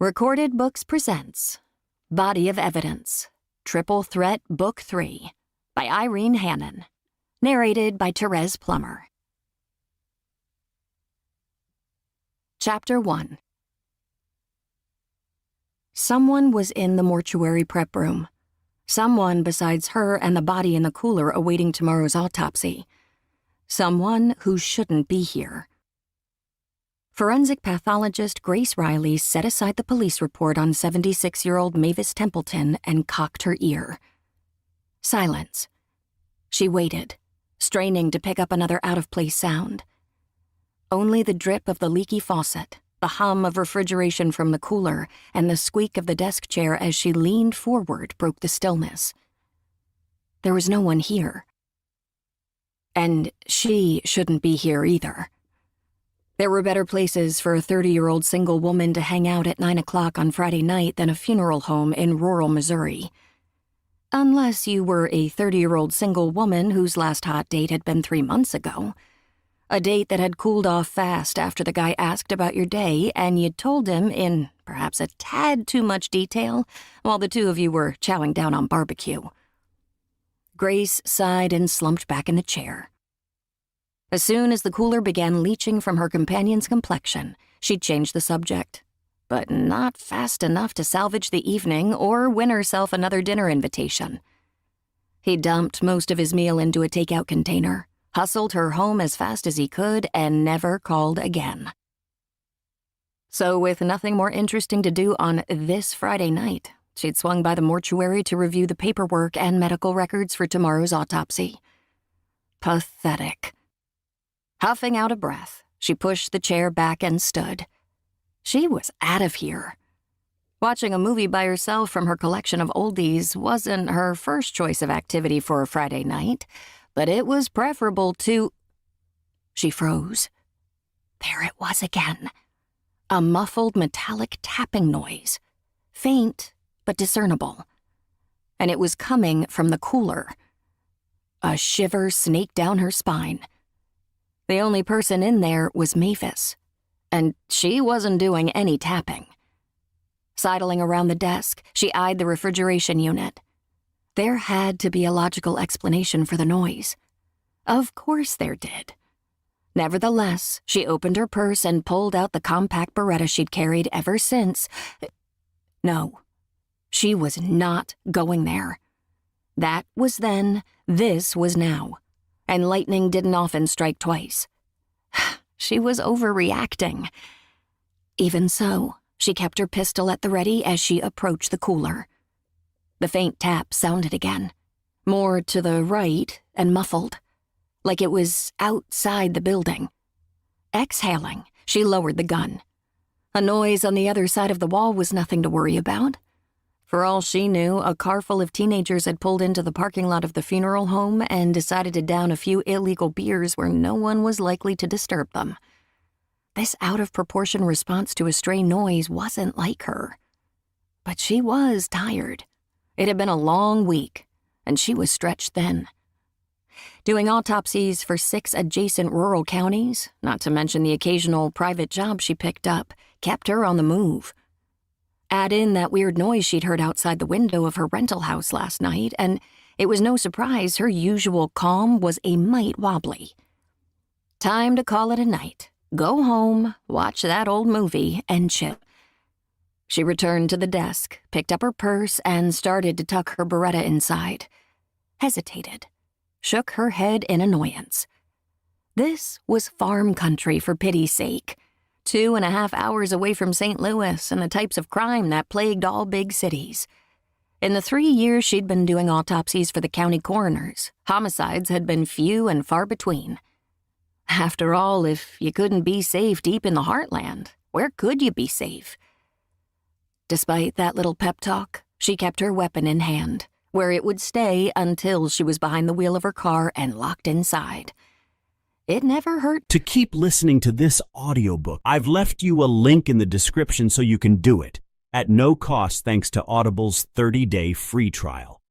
Recorded Books presents Body of Evidence, Triple Threat Book 3 by Irene Hannon. Narrated by Therese Plummer. Chapter 1. Someone was in the mortuary prep room. Someone besides her and the body in the cooler awaiting tomorrow's autopsy. Someone who shouldn't be here. Forensic pathologist Grace Riley set aside the police report on 76-year-old Mavis Templeton and cocked her ear. Silence. She waited, straining to pick up another out-of-place sound. Only the drip of the leaky faucet, the hum of refrigeration from the cooler, and the squeak of the desk chair as she leaned forward broke the stillness. There was no one here. And she shouldn't be here either. There were better places for a 30-year-old single woman to hang out at 9 o'clock on Friday night than a funeral home in rural Missouri. Unless you were a 30-year-old single woman whose last hot date had been 3 months ago. A date that had cooled off fast after the guy asked about your day and you'd told him in perhaps a tad too much detail while the two of you were chowing down on barbecue. Grace sighed and slumped back in the chair. As soon as the cooler began leaching from her companion's complexion, she'd change the subject, but not fast enough to salvage the evening or win herself another dinner invitation. He dumped most of his meal into a takeout container, hustled her home as fast as he could, and never called again. So with nothing more interesting to do on this Friday night, she'd swung by the mortuary to review the paperwork and medical records for tomorrow's autopsy. Pathetic. Huffing out a breath, she pushed the chair back and stood. She was out of here. Watching a movie by herself from her collection of oldies wasn't her first choice of activity for a Friday night, but it was preferable to... She froze. There it was again. A muffled metallic tapping noise. Faint, but discernible. And it was coming from the cooler. A shiver snaked down her spine. The only person in there was Mavis, and she wasn't doing any tapping. Sidling around the desk, she eyed the refrigeration unit. There had to be a logical explanation for the noise. Of course there did. Nevertheless, she opened her purse and pulled out the compact Beretta she'd carried ever since. No, she was not going there. That was then, this was now. And lightning didn't often strike twice. She was overreacting. Even so, she kept her pistol at the ready as she approached the cooler. The faint tap sounded again, more to the right and muffled, like it was outside the building. Exhaling, she lowered the gun. A noise on the other side of the wall was nothing to worry about. For all she knew, a car full of teenagers had pulled into the parking lot of the funeral home and decided to down a few illegal beers where no one was likely to disturb them. This out-of-proportion response to a stray noise wasn't like her. But she was tired. It had been a long week, and she was stretched thin. Doing autopsies for 6 adjacent rural counties, not to mention the occasional private job she picked up, kept her on the move. Add in that weird noise she'd heard outside the window of her rental house last night, and it was no surprise her usual calm was a mite wobbly. Time to call it a night, go home, watch that old movie, and chill. She returned to the desk, picked up her purse, and started to tuck her Beretta inside. Hesitated, shook her head in annoyance. This was farm country for pity's sake. 2.5 hours away from St. Louis and the types of crime that plagued all big cities. In the 3 years she'd been doing autopsies for the county coroners, homicides had been few and far between. After all, if you couldn't be safe deep in the heartland, where could you be safe? Despite that little pep talk, she kept her weapon in hand, where it would stay until she was behind the wheel of her car and locked inside. It never hurt. To keep listening to this audiobook, I've left you a link in the description so you can do it, at no cost thanks to Audible's 30-day free trial.